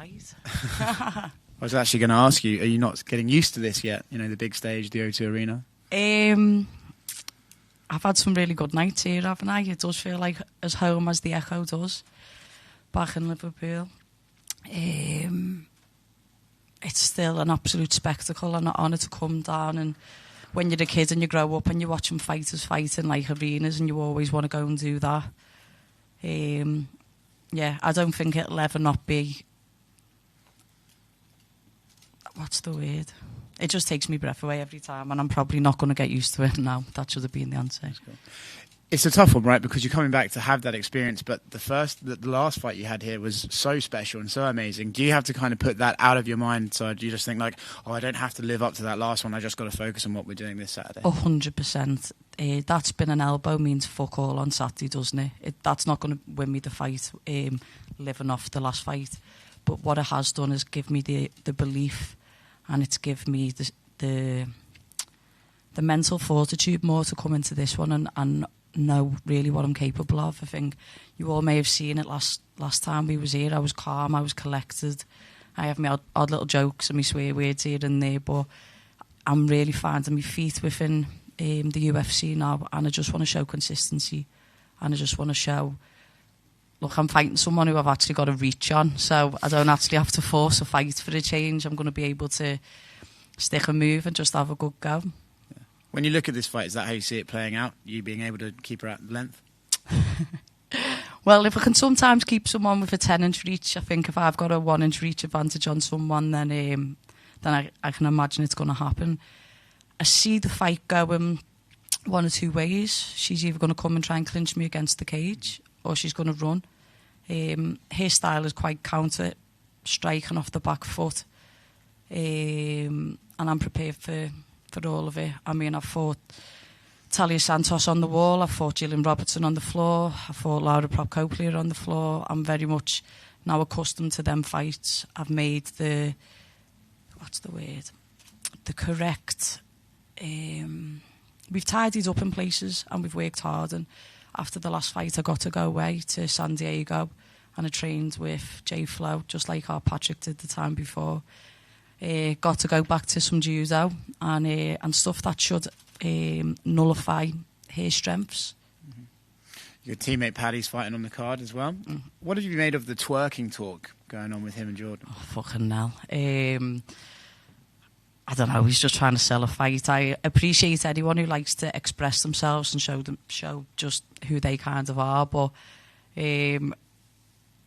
fight. I was actually going to ask you, are you not getting used to this yet? You know, the big stage, the O2 Arena? I've had some really good nights here, haven't I? It does feel like as home as the Echo does back in Liverpool. It's still an absolute spectacle and an honour to come down. And when you're a kid and you grow up and you're watching fighters fight in like arenas and you always want to go and do that. Yeah, I don't think it'll ever not be... What's the word? It just takes me breath away every time, and I'm probably not going to get used to it now. That should have been the answer. It's a tough one, right? Because you're coming back to have that experience, but the last fight you had here was so special and so amazing. Do you have to kind of put that out of your mind? So do you just think like, oh, I don't have to live up to that last one. I just got to focus on what we're doing this Saturday? 100%. That spin an elbow means fuck all on Saturday, doesn't it? That's not going to win me the fight, living off the last fight. But what it has done is give me the belief, and it's give me the mental fortitude more to come into this one and know really what I'm capable of. I think you all may have seen it last time we was here. I was calm, I was collected. I have my odd little jokes and my swear words here and there, but I'm really finding my feet within the UFC now, and I just want to show consistency, and I just want to show, look, I'm fighting someone who I've actually got a reach on, so I don't actually have to force a fight for a change. I'm going to be able to stick and move and just have a good go. Yeah. When you look at this fight, is that how you see it playing out? You being able to keep her at length? Well, if I can sometimes keep someone with a 10-inch reach, I think if I've got a 1-inch reach advantage on someone, then I can imagine it's going to happen. I see the fight going one or two ways. She's either going to come and try and clinch me against the cage, or she's going to run. Her style is quite counter, striking off the back foot. And I'm prepared for all of it. I mean, I've fought Talia Santos on the wall, I've fought Gillian Robertson on the floor, I fought Laura Prokopia on the floor. I'm very much now accustomed to them fights. I've made the correct... we've tidied up in places and we've worked hard, and after the last fight I got to go away to San Diego and I trained with Jay Flo, just like our Patrick did the time before. Got to go back to some judo and stuff that should nullify her strengths. Mm-hmm. Your teammate Paddy's fighting on the card as well. What have you made of the twerking talk going on with him and Jordan? Oh, fucking hell. I don't know, he's just trying to sell a fight. I appreciate anyone who likes to express themselves and show just who they kind of are, but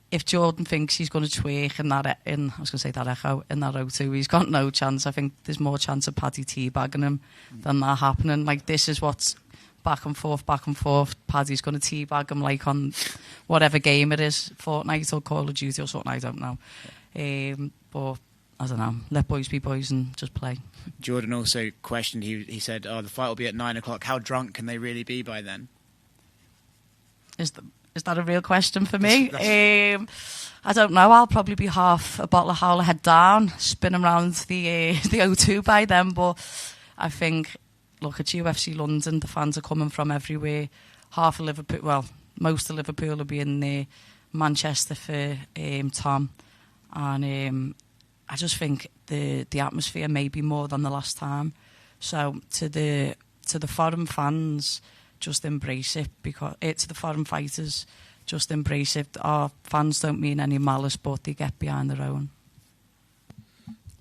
if Jordan thinks he's going to twerk in that Echo, in that O2, he's got no chance. I think there's more chance of Paddy teabagging him than that happening. Like, this is what's back and forth. Paddy's going to teabag him like on whatever game it is, Fortnite or Call of Duty or something, I don't know. But I don't know, let boys be boys and just play. Jordan also questioned, he said, the fight will be at 9 o'clock. How drunk can they really be by then? Is that a real question for me? I don't know. I'll probably be half a bottle of Howler head down, spinning around the O2 by then. But I think, look, at UFC London, the fans are coming from everywhere. Half of Liverpool, well, most of Liverpool will be in there. Manchester for Tom. And I just think the atmosphere may be more than the last time. So to the foreign fans, just embrace it, because it's the foreign fighters, just embrace it. Our fans don't mean any malice, but they get behind their own.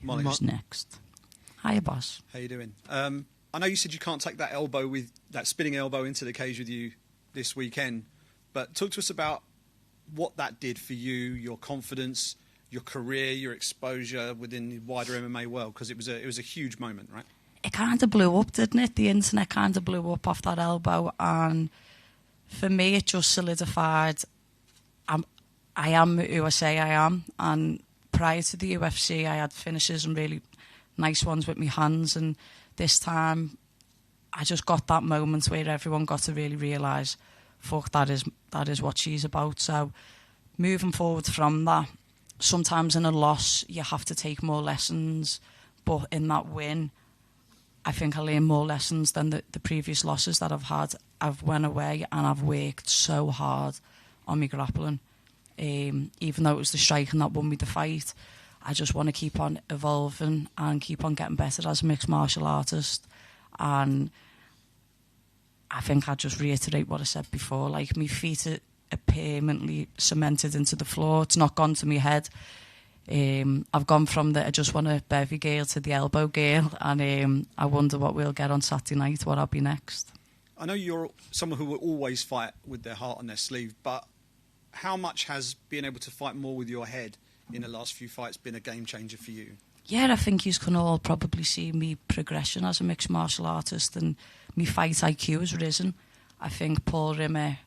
Molly. Who's next? Hiya, boss. How you doing? I know you said you can't take that spinning elbow into the cage with you this weekend, but talk to us about what that did for you, your confidence, your career, your exposure within the wider MMA world, because it was a huge moment, right? It kind of blew up, didn't it? The internet kind of blew up off that elbow, and for me it just solidified I am who I say I am. And prior to the UFC I had finishes and really nice ones with my hands, and this time I just got that moment where everyone got to really realise, fuck, that is what she's about. So moving forward from that, sometimes in a loss you have to take more lessons, but in that win I think I learned more lessons than the previous losses that I've had. I've went away and I've worked so hard on my grappling. Even though it was the striking that won me the fight, I just want to keep on evolving and keep on getting better as a mixed martial artist. And I think I'd just reiterate what I said before, like, my feet are permanently cemented into the floor. It's not gone to my head. I've gone from the I just want a bevy girl to the elbow girl, and I wonder what we'll get on Saturday night, what I'll be next. I know you're someone who will always fight with their heart on their sleeve, but how much has being able to fight more with your head in the last few fights been a game changer for you? Yeah, I think you can all probably see me progression as a mixed martial artist, and my fight IQ has risen. I think Paul Rimmer,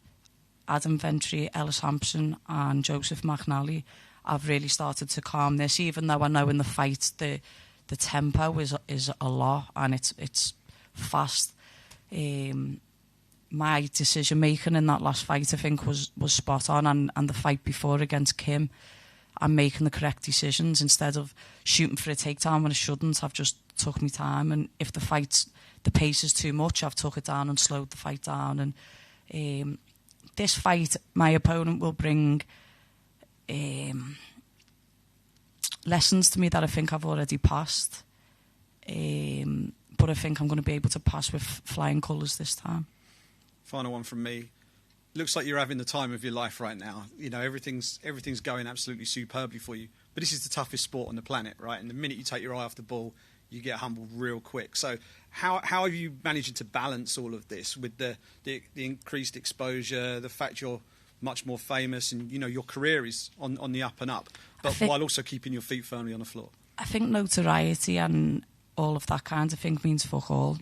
Adam Ventry, Ellis Hampson and Joseph McNally, I've really started to calm this, even though I know in the fight the tempo is a lot and it's fast. My decision making in that last fight, I think, was spot on, and the fight before against Kim, I'm making the correct decisions instead of shooting for a takedown when I shouldn't. I've just took my time, and if the pace is too much, I've took it down and slowed the fight down. And this fight, my opponent will bring lessons to me that I think I've already passed, but I think I'm going to be able to pass with flying colours this time. Final one from me. Looks like you're having the time of your life right now. You know, everything's going absolutely superbly for you. But this is the toughest sport on the planet, right? And the minute you take your eye off the ball, you get humbled real quick. So how are you managing to balance all of this with the increased exposure, the fact you're much more famous, and, you know, your career is on the up and up, but while also keeping your feet firmly on the floor? I think notoriety and all of that kind of thing means fuck all.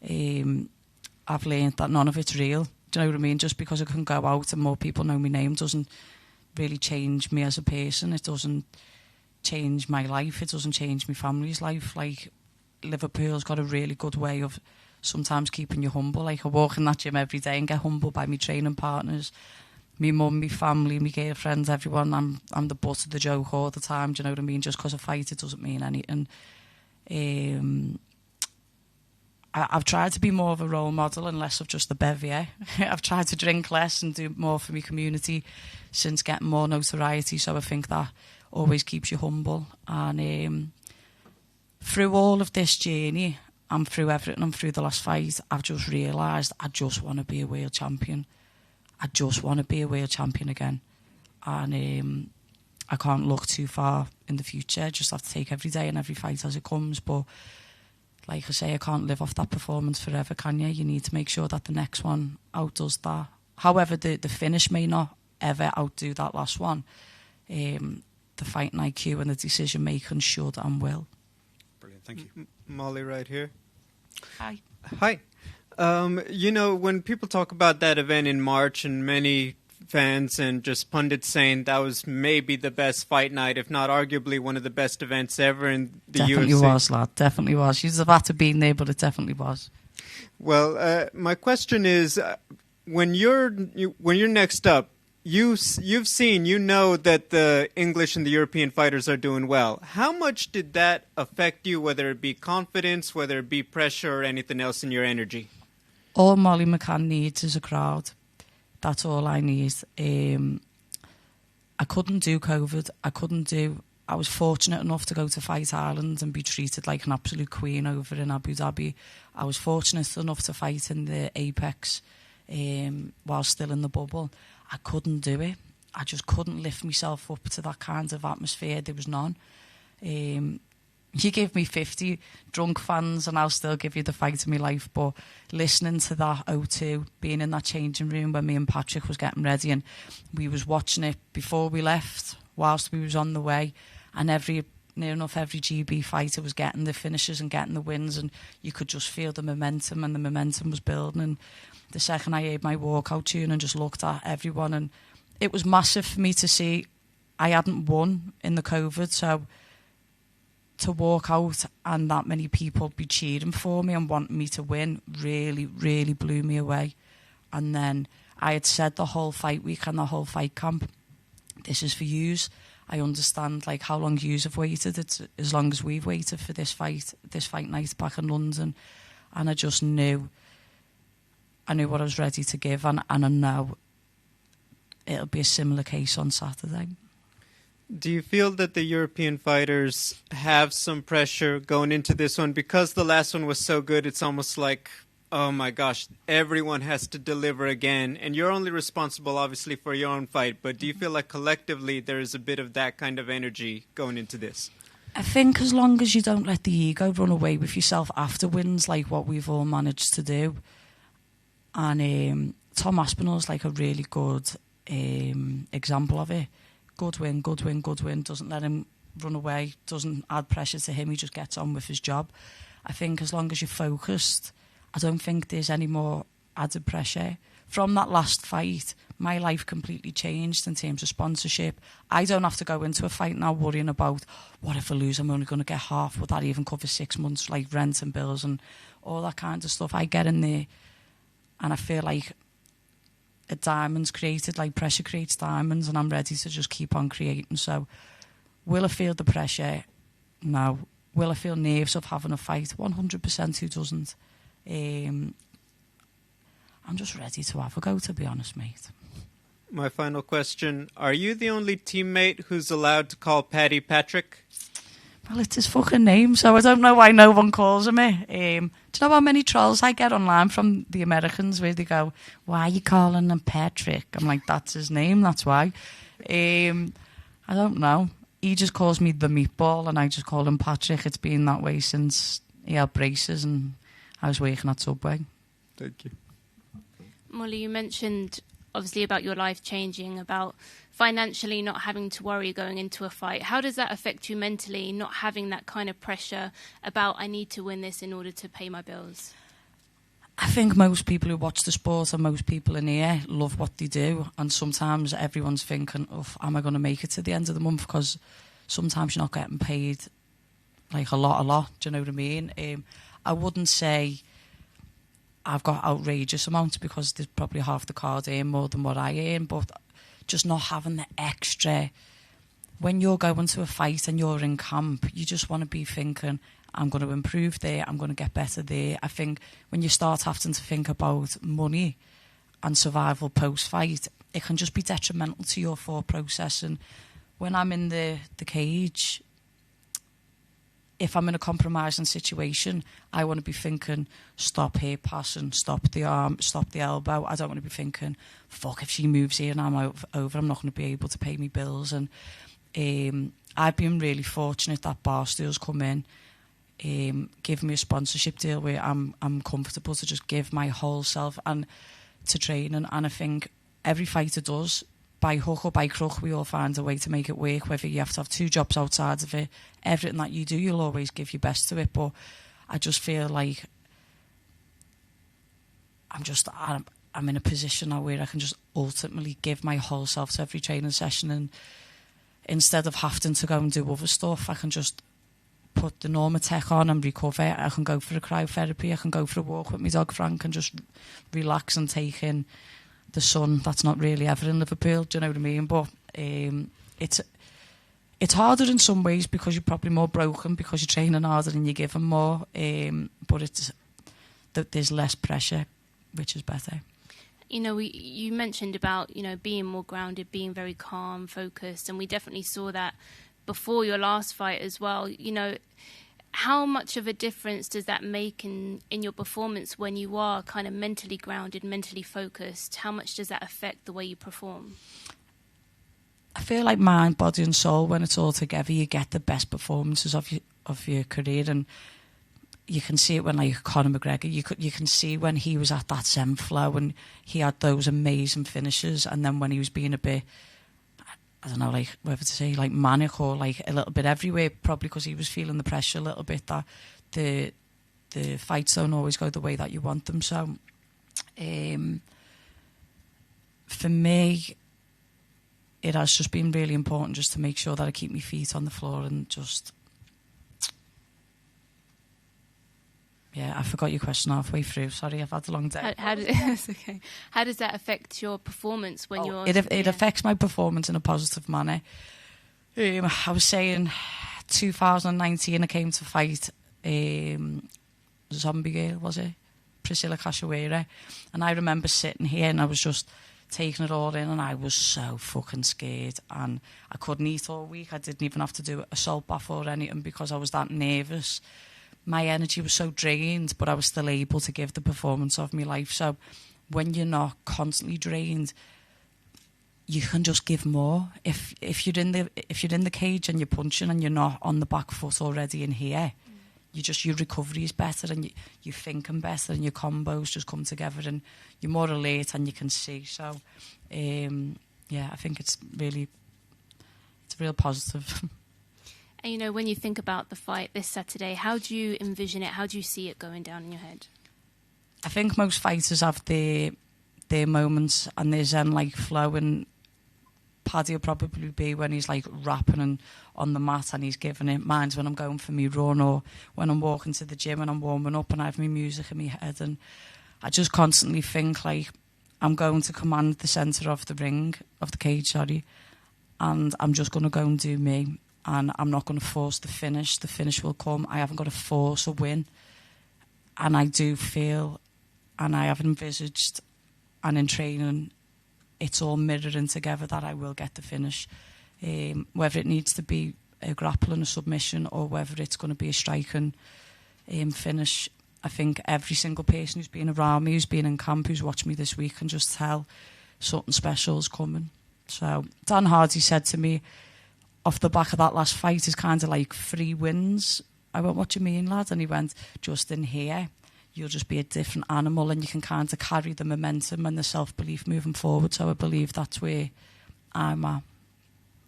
I've learned that none of it's real. Do you know what I mean? Just because I can go out and more people know my name doesn't really change me as a person. It doesn't change my life. It doesn't change my family's life. Like, Liverpool's got a really good way of sometimes keeping you humble. Like, I walk in that gym every day and get humbled by my training partners, me mum, my family, my girlfriends, everyone. I'm the butt of the joke all the time. Do you know what I mean? Just because I fight, it doesn't mean anything. I've tried to be more of a role model and less of just the bevier. I've tried to drink less and do more for my community since getting more notoriety, so I think that always keeps you humble. And through all of this journey and through everything and through the last fight, I've just realised I just want to be a world champion. I just want to be a world champion again. And I can't look too far in the future. I just have to take every day and every fight as it comes. But like I say, I can't live off that performance forever, can you? You need to make sure that the next one outdoes that. However, the finish may not ever outdo that last one. The fighting IQ and the decision making should and will. Brilliant, thank you. Molly right here. Hi. Hi. You know, when people talk about that event in March, and many fans and just pundits saying that was maybe the best fight night, if not arguably one of the best events ever in the definitely UFC. Was, lad. Definitely was. She's about to be there, but it definitely was. Well, my question is, when you're next up, you've seen, you know that the English and the European fighters are doing well. How much did that affect you, whether it be confidence, whether it be pressure, or anything else in your energy? All Molly McCann needs is a crowd. That's all I need. I couldn't do COVID. I was fortunate enough to go to Fight Ireland and be treated like an absolute queen over in Abu Dhabi. I was fortunate enough to fight in the Apex while still in the bubble. I couldn't do it. I just couldn't lift myself up to that kind of atmosphere. There was none. You give me 50 drunk fans and I'll still give you the fight of my life. But listening to that O2, being in that changing room when me and Patrick was getting ready, and we was watching it before we left, whilst we was on the way, and near enough every GB fighter was getting the finishes and getting the wins, and you could just feel the momentum, and the momentum was building. And the second I heard my walkout tune and just looked at everyone, and it was massive for me to see I hadn't won in the COVID, so to walk out and that many people be cheering for me and wanting me to win really, really blew me away. And then I had said the whole fight week and the whole fight camp, this is for yous. I understand like how long yous have waited. It's as long as we've waited for this fight night back in London. And I just knew what I was ready to give, and I know it'll be a similar case on Saturday. Do you feel that the European fighters have some pressure going into this one? Because the last one was so good, it's almost like, oh my gosh, everyone has to deliver again. And you're only responsible, obviously, for your own fight. But do you feel like collectively there is a bit of that kind of energy going into this? I think as long as you don't let the ego run away with yourself after wins, like what we've all managed to do. And Tom Aspinall's like a really good example of it. Good win, good win, good win. Doesn't let him run away, doesn't add pressure to him. He just gets on with his job. I think as long as you're focused, I don't think there's any more added pressure. From that last fight, my life completely changed in terms of sponsorship. I don't have to go into a fight now worrying about, what if I lose, I'm only going to get half. Would that even cover 6 months, like rent and bills and all that kind of stuff? I get in there and I feel like a diamond's created, like pressure creates diamonds, and I'm ready to just keep on creating. So will I feel the pressure? No. Will I feel nerves of having a fight? 100%. Who doesn't? I'm just ready to have a go, to be honest, mate. My final question. Are you the only teammate who's allowed to call Paddy Patrick? Well, it's his fucking name, so I don't know why no one calls him it. Do you know how many trolls I get online from the Americans where they go, why are you calling him Patrick? I'm like, that's his name, that's why. I don't know. He just calls me the meatball and I just call him Patrick. It's been that way since he had braces and I was working at Subway. Thank you. Molly, you mentioned obviously about your life changing, about financially not having to worry going into a fight. How does that affect you mentally, not having that kind of pressure about, I need to win this in order to pay my bills? I think most people who watch the sport and most people in here love what they do, and sometimes everyone's thinking, oh, am I going to make it to the end of the month? Because sometimes you're not getting paid like a lot, do you know what I mean? I wouldn't say I've got outrageous amounts because there's probably half the card earn more than what I earn, but just not having the extra. When you're going to a fight and you're in camp, you just want to be thinking, I'm going to improve there, I'm going to get better there. I think when you start having to think about money and survival post-fight, it can just be detrimental to your thought process. And when I'm in the cage, if I'm in a compromising situation, I want to be thinking, stop here passing, stop the arm, stop the elbow. I don't want to be thinking, fuck, if she moves here and I'm over, I'm not going to be able to pay me bills. And I've been really fortunate that Barstool's come in, give me a sponsorship deal where I'm comfortable to just give my whole self and to training. And I think every fighter does. By hook or by crook, we all find a way to make it work, whether you have to have 2 jobs outside of it. Everything that you do, you'll always give your best to it. But I just feel like I'm in a position now where I can just ultimately give my whole self to every training session. And instead of having to go and do other stuff, I can just put the Normatec on and recover. I can go for a cryotherapy. I can go for a walk with my dog Frank and just relax and take in the sun that's not really ever in Liverpool, do you know what I mean? But it's harder in some ways because you're probably more broken because you're training harder and you're giving more. But there's less pressure, which is better. You know, you mentioned about, you know, being more grounded, being very calm, focused, and we definitely saw that before your last fight as well. You know, how much of a difference does that make in your performance when you are kind of mentally grounded, mentally focused? How much does that affect the way you perform? I feel like mind, body and soul, when it's all together, you get the best performances of your career. And you can see it when, like, Conor McGregor, you can see when he was at that Zen flow and he had those amazing finishes, and then when he was being a bit, I don't know, like, whether to say, like, manic or, like, a little bit everywhere, probably because he was feeling the pressure a little bit, that the fights don't always go the way that you want them. So, for me, it has just been really important just to make sure that I keep my feet on the floor and just... Yeah, I forgot your question halfway through. Sorry, I've had a long day. Okay. How does that affect your performance when you're... It affects my performance in a positive manner. I was saying 2019 I came to fight Zombie Girl, was it? Priscilla Cachoeira. And I remember sitting here and I was just taking it all in, and I was so fucking scared, and I couldn't eat all week. I didn't even have to do a salt bath or anything because I was that nervous. My energy was so drained, but I was still able to give the performance of my life. So when you're not constantly drained, you can just give more. If you're in the cage and you're punching and you're not on the back foot already in here, your recovery is better, and you're thinking better, and your combos just come together, and you're more alert and you can see. So I think it's a real positive. And, you know, when you think about the fight this Saturday, how do you envision it? How do you see it going down in your head? I think most fighters have their moments and their zen-like flow, and Paddy will probably be when he's like rapping and on the mat and he's giving it. Mine's when I'm going for me run, or when I'm walking to the gym and I'm warming up and I have my music in my head, and I just constantly think like I'm going to command the centre of the ring, of the cage, and I'm just going to go and do me. And I'm not going to force the finish. The finish will come. I haven't got to force a win. And I do feel, and I have envisaged, and in training, it's all mirroring together that I will get the finish. Whether it needs to be a grappling, a submission, or whether it's going to be a striking finish, I think every single person who's been around me, who's been in camp, who's watched me this week, can just tell something special is coming. So Dan Hardy said to me, off the back of that last fight, is kind of like 3 wins. I went, what do you mean, lad? And he went, just in here, you'll just be a different animal, and you can kind of carry the momentum and the self-belief moving forward. So I believe that's where I'm at.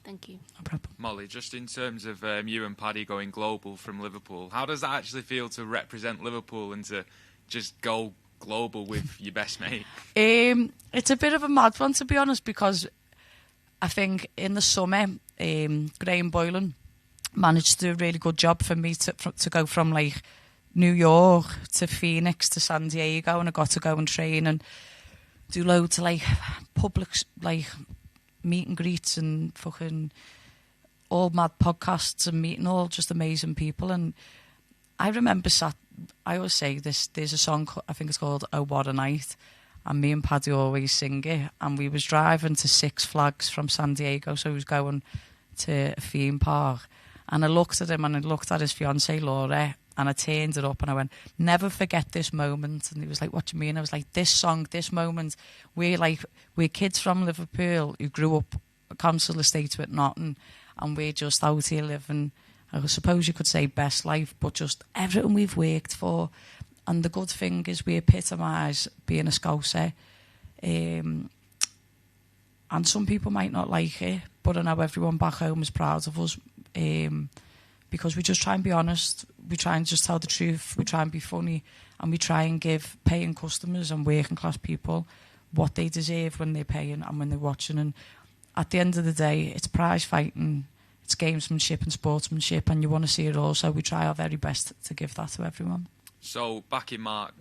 Thank you. No problem. Molly, just in terms of you and Paddy going global from Liverpool, how does that actually feel to represent Liverpool and to just go global with your best mate? It's a bit of a mad one, to be honest, because I think in the summer, Graham Boylan managed to do a really good job for me to go from like New York to Phoenix to San Diego, and I got to go and train and do loads of like public like meet and greets and fucking all mad podcasts and meeting all just amazing people. And I remember I always say this, there's a song, I think it's called Oh What a Night, and me and Paddy always sing it, and we was driving to Six Flags from San Diego, so he was going to a theme park, and I looked at him and I looked at his fiancée Laura, and I turned it up and I went, never forget this moment. And he was like, what do you mean? I was like, this song, this moment, we're kids from Liverpool who grew up a council estate with nothing, and we're just out here living, I suppose you could say best life, but just everything we've worked for. And the good thing is we epitomise being a Scouser. And some people might not like it, but I know everyone back home is proud of us, because we just try and be honest, we try and just tell the truth, we try and be funny, and we try and give paying customers and working class people what they deserve when they're paying and when they're watching. And at the end of the day, it's prize fighting, it's gamesmanship and sportsmanship, and you want to see it all, so we try our very best to give that to everyone. So back in March,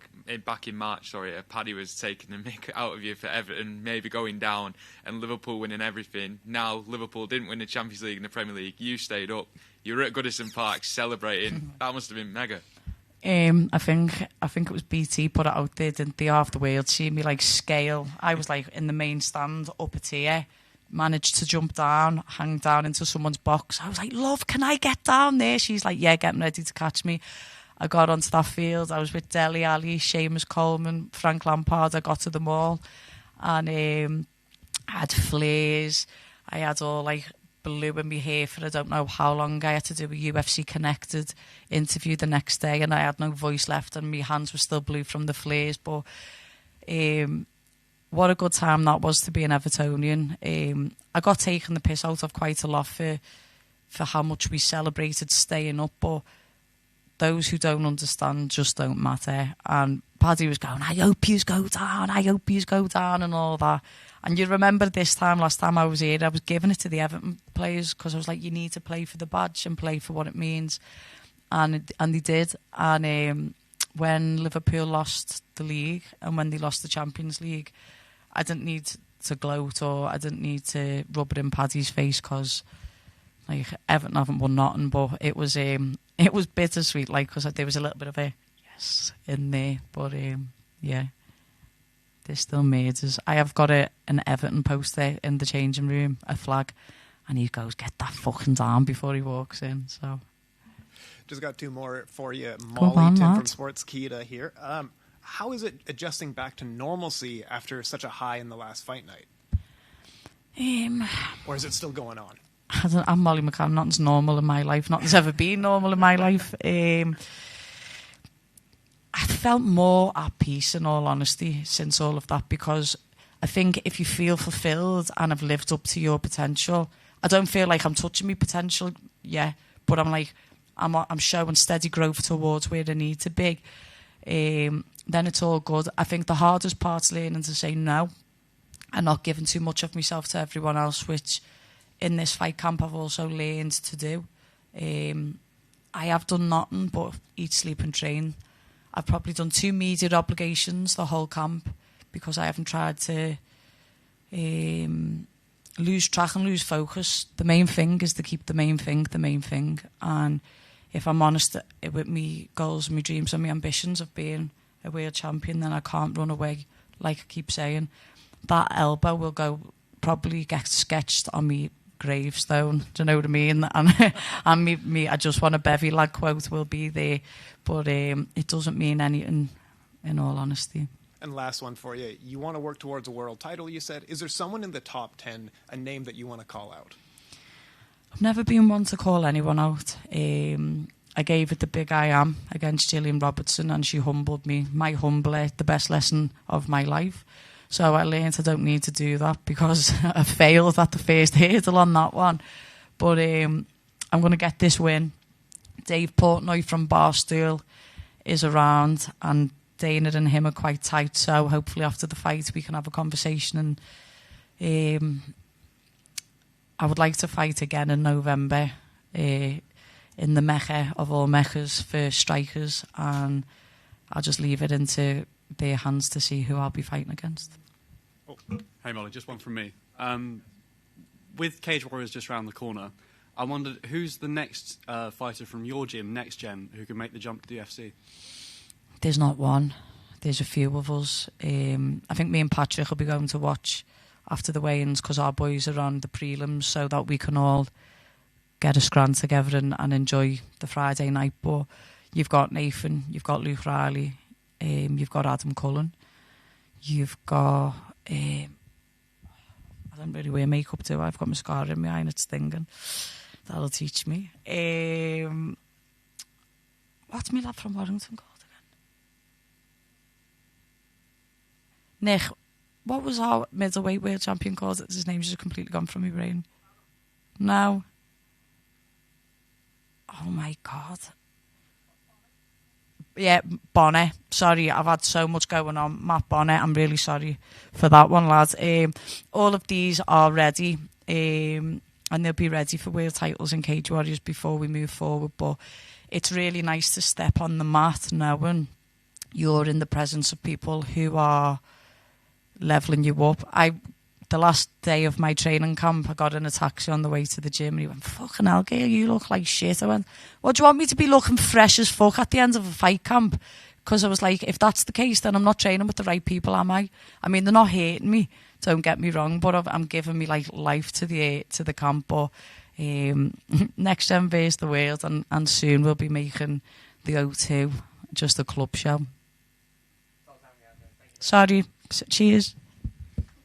Paddy was taking the mick out of you for Everton, maybe going down, and Liverpool winning everything. Now Liverpool didn't win the Champions League and the Premier League. You stayed up. You were at Goodison Park celebrating. That must have been mega. I think it was BT put it out there, didn't they? Half the world see me like scale. I was like in the main stand up a tier, managed to jump down, hang down into someone's box. I was like, love, can I get down there? She's like, yeah, getting ready to catch me. I got onto that field. I was with Dele Alli, Seamus Coleman, Frank Lampard. I got to them all, and I had flares. I had all like blue in my hair for I don't know how long. I had to do a UFC Connected interview the next day, and I had no voice left, and my hands were still blue from the flares. But what a good time that was to be an Evertonian. I got taken the piss out of quite a lot for how much we celebrated staying up, but those who don't understand just don't matter. And Paddy was going, I hope yous go down, and all that. And you remember this time, last time I was here, I was giving it to the Everton players, because I was like, you need to play for the badge and play for what it means. And they did. And when Liverpool lost the league and when they lost the Champions League, I didn't need to gloat, or I didn't need to rub it in Paddy's face, because like Everton haven't won nothing. But it was bittersweet, like, because there was a little bit of a yes in there. But yeah. There's still murders. I have got an Everton poster in the changing room, a flag, and he goes, "Get that fucking down," before he walks in. So, just got 2 more for you. Go Molly on, Tim lad. from Sportskita here. How is it adjusting back to normalcy after such a high in the last fight night? Or is it still going on? I'm Molly McCann. Nothing's normal in my life. Nothing's ever been normal in my life. I felt more at peace, in all honesty, since all of that, because I think if you feel fulfilled and have lived up to your potential, I don't feel like I'm touching my potential yet, but I'm like, I'm showing steady growth towards where I need to be. Then it's all good. I think the hardest part's learning to say no and not giving too much of myself to everyone else, which in this fight camp I've also learned to do. I have done nothing but eat, sleep and train. I've probably done 2 media obligations the whole camp because I haven't tried to lose track and lose focus. The main thing is to keep the main thing. And if I'm honest with me goals, my dreams and my ambitions of being a world champion, then I can't run away, like I keep saying. That elbow will probably get sketched on me gravestone, do you know what I mean? And me I just want a bevy lad quote will be there, but it doesn't mean anything, in all honesty. And last one for you. You want to work towards a world title, you said. Is there someone in the top 10, a name that you want to call out? I've never been one to call anyone out. I gave it the big I am against Gillian Robertson, and she humbled me. My humbler, the best lesson of my life. So I learned I don't need to do that because I failed at the first hurdle on that one. But I'm going to get this win. Dave Portnoy from Barstool is around, and Dana and him are quite tight. So hopefully after the fight we can have a conversation. And I would like to fight again in November in the Mecca of all Meccas for strikers. And I'll just leave it into their hands to see who I'll be fighting against. Oh, hey Molly, just one from me. With Cage Warriors just round the corner, I wondered who's the next fighter from your gym, Next Gen, who can make the jump to the UFC? There's not one. There's a few of us. I think me and Patrick will be going to watch after the weigh-ins because our boys are on the prelims so that we can all get a scran together and enjoy the Friday night. But you've got Nathan, you've got Luke Riley, you've got Adam Cullen, you've got... I don't really wear makeup, do I? I've got mascara in my eye and it's stinging. That'll teach me. What's my lad from Warrington called again? Nick, what was our middleweight world champion called? His name's just completely gone from my brain. No. Oh my God. Yeah, Bonnet. Sorry, I've had so much going on. Matt Bonnet, I'm really sorry for that one, lads. All of these are ready, and they'll be ready for world titles and Cage Warriors before we move forward. But it's really nice to step on the mat knowing you're in the presence of people who are levelling you up. The last day of my training camp, I got in a taxi on the way to the gym and he went, "Fucking hell, Gail, you look like shit." I went, "What, do you want me to be looking fresh as fuck at the end of a fight camp?" Because I was like, if that's the case, then I'm not training with the right people, am I? I mean, they're not hating me, don't get me wrong, but I'm giving me like life to the camp. But Next Gen versus the world, and soon we'll be making the O2 just a club show. Sorry, cheers.